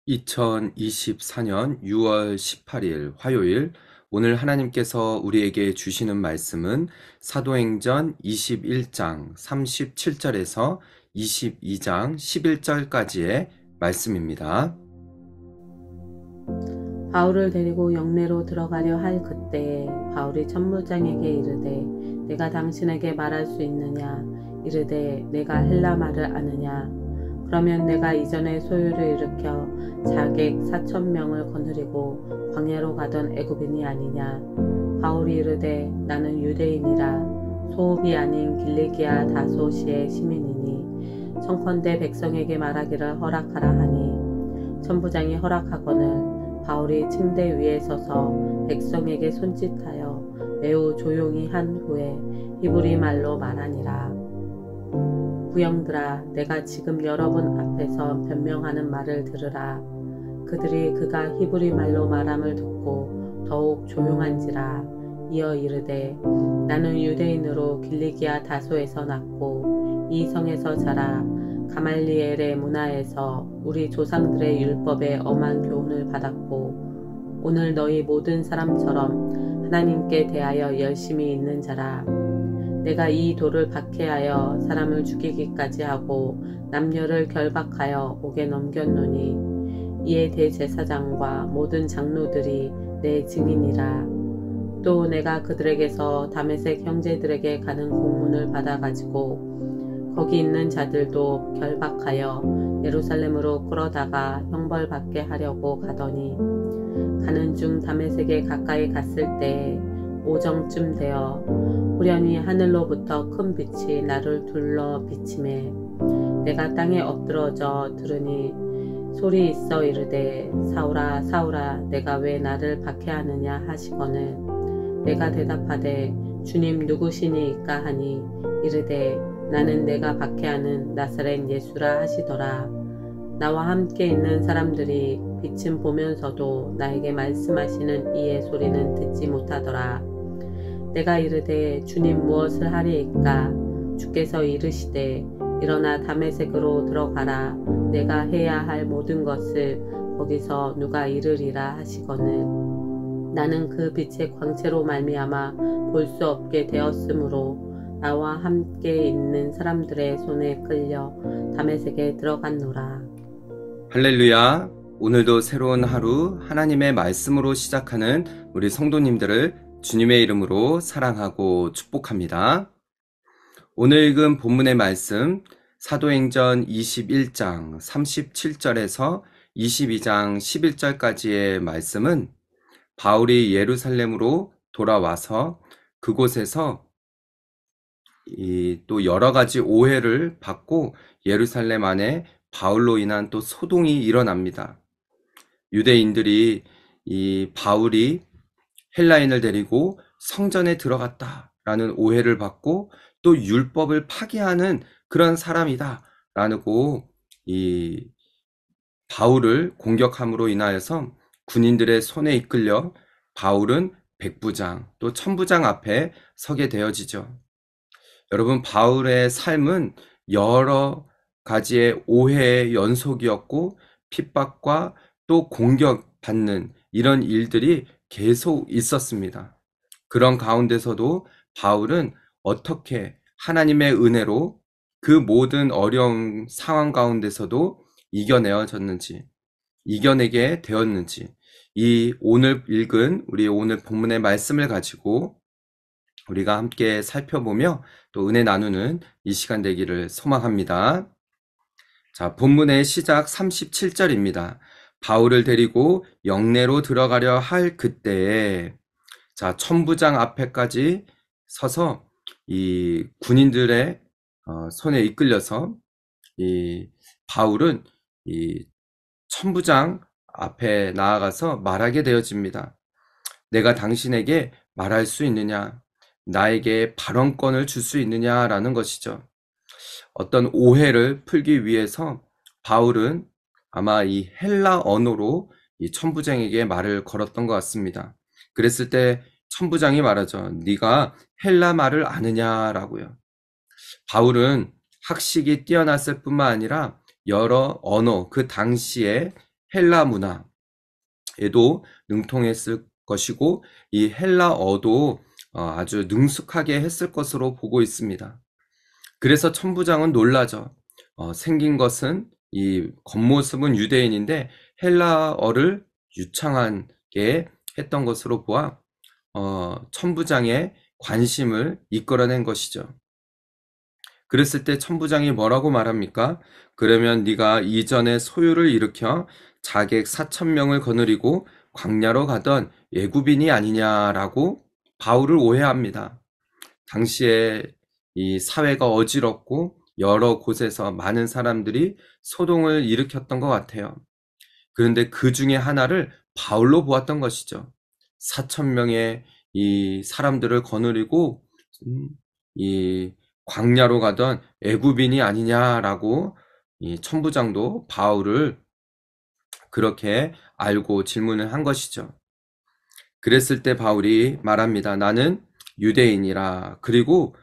2024년 6월 18일 화요일, 오늘 하나님께서 우리에게 주시는 말씀은 사도행전 21장 37절에서 22장 11절까지의 말씀입니다. 바울을 데리고 영내로 들어가려 할 그때에 바울이 천부장에게 이르되 내가 당신에게 말할 수 있느냐? 이르되 내가 헬라 말을 아느냐? 그러면 내가 이전에 소요를 일으켜 자객 4,000명을 거느리고 광야로 가던 애굽인이 아니냐? 바울이 이르되 나는 유대인이라 소읍이 아닌 길리기아 다소시의 시민이니 청컨대 백성에게 말하기를 허락하라 하니 천부장이 허락하거늘 바울이 층대 위에 서서 백성에게 손짓하여 매우 조용히 한 후에 히브리 말로 말하니라. 부영들아, 내가 지금 여러분 앞에서 변명하는 말을 들으라. 그들이 그가 히브리 말로 말함을 듣고 더욱 조용한지라. 이어 이르되 나는 유대인으로 길리기아 다소에서 났고 이 성에서 자라 가말리엘의 문화에서 우리 조상들의 율법에 엄한 교훈을 받았고 오늘 너희 모든 사람처럼 하나님께 대하여 열심히 있는 자라. 내가 이 돌을 박해하여 사람을 죽이기까지 하고 남녀를 결박하여 옥에 넘겼노니 이에 대제사장과 모든 장로들이 내 증인이라. 또 내가 그들에게서 다메섹 형제들에게 가는 공문을 받아가지고 거기 있는 자들도 결박하여 예루살렘으로 끌어다가 형벌받게 하려고 가더니 가는 중 다메섹에 가까이 갔을 때에 오정쯤 되어 우연히 하늘로부터 큰 빛이 나를 둘러 비치매 내가 땅에 엎드러져 들으니 소리 있어 이르되 사울아 사울아 내가 왜 나를 박해하느냐 하시거늘 내가 대답하되 주님 누구시니이까 하니 이르되 나는 내가 박해하는 나사렛 예수라 하시더라. 나와 함께 있는 사람들이 빛은 보면서도 나에게 말씀하시는 이의 소리는 듣지 못하더라. 내가 이르되 주님 무엇을 하리이까? 주께서 이르시되 일어나 다메섹으로 들어가라. 내가 해야 할 모든 것을 거기서 누가 이르리라 하시거늘 나는 그 빛의 광채로 말미암아 볼 수 없게 되었으므로 나와 함께 있는 사람들의 손에 끌려 다메섹에 들어갔노라. 할렐루야! 오늘도 새로운 하루 하나님의 말씀으로 시작하는 우리 성도님들을 주님의 이름으로 사랑하고 축복합니다. 오늘 읽은 본문의 말씀 사도행전 21장 37절에서 22장 11절까지의 말씀은 바울이 예루살렘으로 돌아와서 그곳에서 또 여러 가지 오해를 받고 예루살렘 안에 바울로 인한 또 소동이 일어납니다. 유대인들이 이 바울이 헬라인을 데리고 성전에 들어갔다라는 오해를 받고 또 율법을 파괴하는 그런 사람이다라고 이 바울을 공격함으로 인하여서 군인들의 손에 이끌려 바울은 백부장 또 천부장 앞에 서게 되어지죠. 여러분, 바울의 삶은 여러 가지의 오해의 연속이었고 핍박과 또 공격받는 이런 일들이 계속 있었습니다. 그런 가운데서도 바울은 어떻게 하나님의 은혜로 그 모든 어려운 상황 가운데서도 이겨내게 되었는지 이 오늘 읽은 우리 오늘 본문의 말씀을 가지고 우리가 함께 살펴보며 또 은혜 나누는 이 시간 되기를 소망합니다. 자, 본문의 시작 37절입니다. 바울을 데리고 영내로 들어가려 할 그때에 자, 천부장 앞에까지 서서 이 군인들의 손에 이끌려서 이 바울은 이 천부장 앞에 나아가서 말하게 되어집니다. 내가 당신에게 말할 수 있느냐? 나에게 발언권을 줄 수 있느냐라는 것이죠. 어떤 오해를 풀기 위해서 바울은 아마 이 헬라 언어로 이 천부장에게 말을 걸었던 것 같습니다. 그랬을 때 천부장이 말하죠. 네가 헬라 말을 아느냐라고요. 바울은 학식이 뛰어났을 뿐만 아니라 여러 언어, 그 당시에 헬라 문화에도 능통했을 것이고 이 헬라어도 아주 능숙하게 했을 것으로 보고 있습니다. 그래서 천부장은 놀라죠. 생긴 것은 이 겉모습은 유대인인데 헬라어를 유창하게 했던 것으로 보아 천부장의 관심을 이끌어낸 것이죠. 그랬을 때 천부장이 뭐라고 말합니까? 그러면 네가 이전에 소요를 일으켜 자객 4,000명을 거느리고 광야로 가던 애굽인이 아니냐라고 바울을 오해합니다. 당시에 이 사회가 어지럽고 여러 곳에서 많은 사람들이 소동을 일으켰던 것 같아요. 그런데 그 중에 하나를 바울로 보았던 것이죠. 4,000명의 이 사람들을 거느리고 이 광야로 가던 애굽인이 아니냐라고 이 천부장도 바울을 그렇게 알고 질문을 한 것이죠. 그랬을 때 바울이 말합니다. 나는 유대인이라. 그리고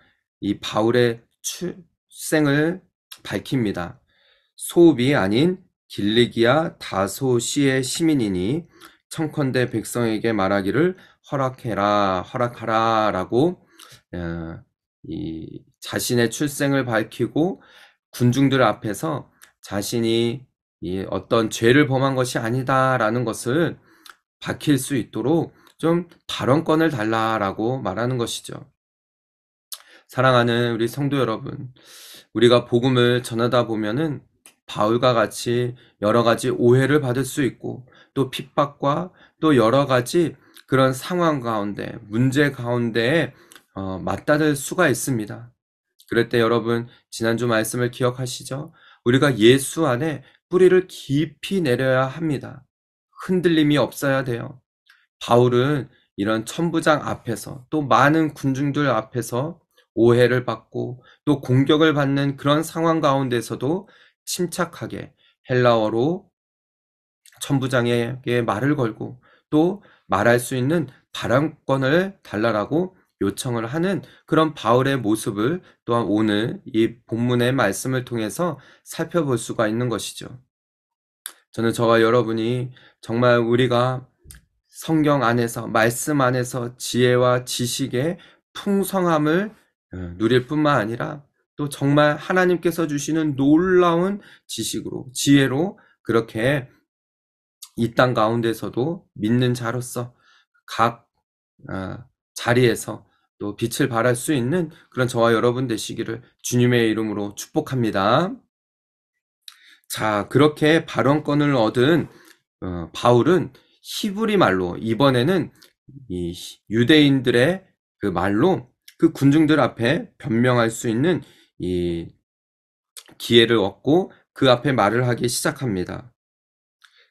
이 바울의 출생을 밝힙니다. 소읍이 아닌 길리기아 다소시의 시민이니 청컨대 백성에게 말하기를 허락하라 라고 이 자신의 출생을 밝히고 군중들 앞에서 자신이 이 어떤 죄를 범한 것이 아니다라는 것을 밝힐 수 있도록 좀 발언권을 달라라고 말하는 것이죠. 사랑하는 우리 성도 여러분, 우리가 복음을 전하다 보면은 바울과 같이 여러 가지 오해를 받을 수 있고 또 핍박과 또 여러 가지 그런 상황 가운데 문제 가운데에 맞닥을 수가 있습니다. 그럴 때 여러분 지난주 말씀을 기억하시죠? 우리가 예수 안에 뿌리를 깊이 내려야 합니다. 흔들림이 없어야 돼요. 바울은 이런 천부장 앞에서 또 많은 군중들 앞에서 오해를 받고 또 공격을 받는 그런 상황 가운데서도 침착하게 헬라어로 천부장에게 말을 걸고 또 말할 수 있는 발언권을 달라라고 요청을 하는 그런 바울의 모습을 또한 오늘 이 본문의 말씀을 통해서 살펴볼 수가 있는 것이죠. 저는 저와 여러분이 정말 우리가 성경 안에서 말씀 안에서 지혜와 지식의 풍성함을 누릴 뿐만 아니라 또 정말 하나님께서 주시는 놀라운 지식으로 지혜로 그렇게 이 땅 가운데서도 믿는 자로서 각 자리에서 또 빛을 발할 수 있는 그런 저와 여러분 되시기를 주님의 이름으로 축복합니다. 자, 그렇게 발언권을 얻은 바울은 히브리 말로 이번에는 이 유대인들의 그 말로 그 군중들 앞에 변명할 수 있는 이 기회를 얻고 그 앞에 말을 하기 시작합니다.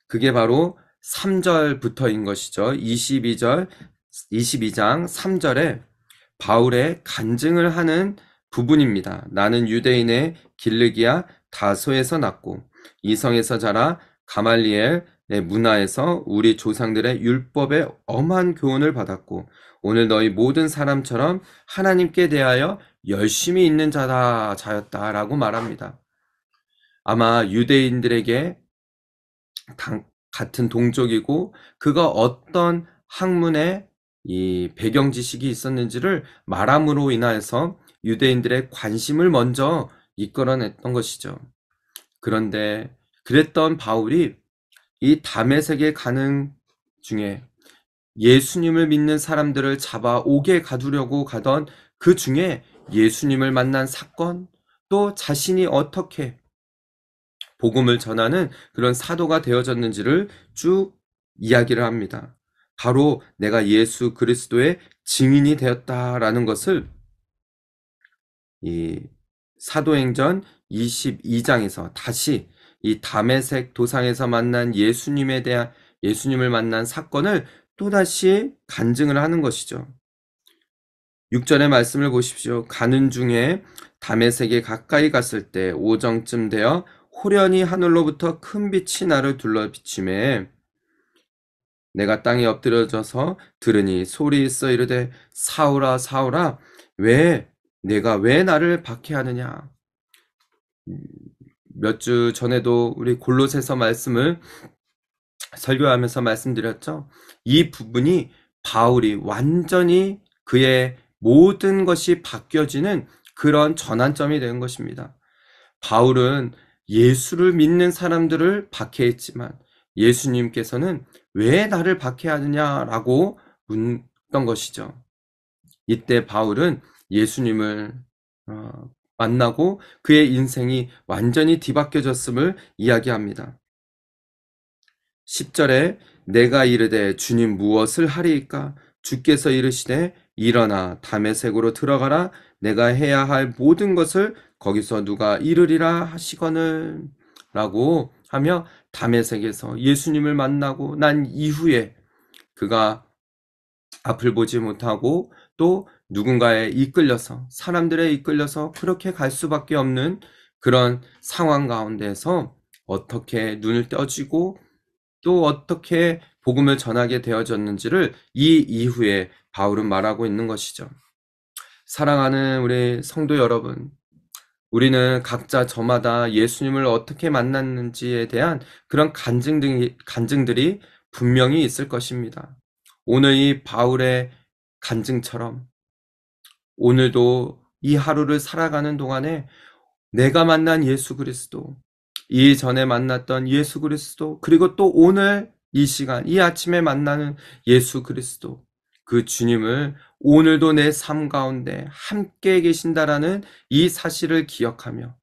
그게 바로 3절부터인 것이죠. 22장 3절에 바울의 간증을 하는 부분입니다. 나는 유대인의 길르기아 다소에서 났고 이성에서 자라 가말리엘의 문화에서 우리 조상들의 율법의 엄한 교훈을 받았고 오늘 너희 모든 사람처럼 하나님께 대하여 열심히 있는 자였다라고 말합니다. 아마 유대인들에게 같은 동족이고 그가 어떤 학문의 이 배경 지식이 있었는지를 말함으로 인하여서 유대인들의 관심을 먼저 이끌어냈던 것이죠. 그런데 그랬던 바울이 이 다메섹에 가는 중에 예수님을 믿는 사람들을 잡아 옥에 가두려고 가던 그 중에 예수님을 만난 사건, 또 자신이 어떻게 복음을 전하는 그런 사도가 되어졌는지를 쭉 이야기를 합니다. 바로 내가 예수 그리스도의 증인이 되었다라는 것을 이 사도행전 22장에서 다시 이 다메섹 도상에서 만난 예수님을 만난 사건을 또다시 간증을 하는 것이죠. 6절의 말씀을 보십시오. 가는 중에 다메섹에 가까이 갔을 때 오정쯤 되어 호련히 하늘로부터 큰 빛이 나를 둘러 비추매 내가 땅에 엎드려져서 들으니 소리 있어 이르되 사울아 사울아 내가 왜 나를 박해하느냐. 몇 주 전에도 우리 골로새서 말씀을 설교하면서 말씀드렸죠. 이 부분이 바울이 완전히 그의 모든 것이 바뀌어지는 그런 전환점이 된 것입니다. 바울은 예수를 믿는 사람들을 박해했지만 예수님께서는 왜 나를 박해하느냐라고 묻던 것이죠. 이때 바울은 예수님을 만나고 그의 인생이 완전히 뒤바뀌어졌음을 이야기합니다. 10절에 내가 이르되 주님 무엇을 하리이까? 주께서 이르시되 일어나 다메섹으로 들어가라. 내가 해야 할 모든 것을 거기서 누가 이르리라 하시거늘 라고 하며 다메섹에서 예수님을 만나고 난 이후에 그가 앞을 보지 못하고 또 누군가에 이끌려서 사람들에 이끌려서 그렇게 갈 수밖에 없는 그런 상황 가운데서 어떻게 눈을 떼어지고 또 어떻게 복음을 전하게 되어졌는지를 이 이후에 바울은 말하고 있는 것이죠. 사랑하는 우리 성도 여러분, 우리는 각자 저마다 예수님을 어떻게 만났는지에 대한 그런 간증들이 분명히 있을 것입니다. 오늘 이 바울의 간증처럼 오늘도 이 하루를 살아가는 동안에 내가 만난 예수 그리스도, 이전에 만났던 예수 그리스도, 그리고 또 오늘 이 시간, 이 아침에 만나는 예수 그리스도, 그 주님을 오늘도 내 삶 가운데 함께 계신다라는 이 사실을 기억하며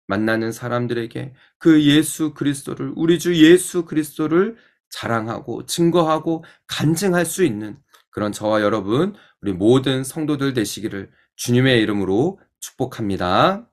만나는 사람들에게 그 예수 그리스도를, 우리 주 예수 그리스도를 자랑하고 증거하고 간증할 수 있는 그런 저와 여러분, 우리 모든 성도들 되시기를 주님의 이름으로 축복합니다.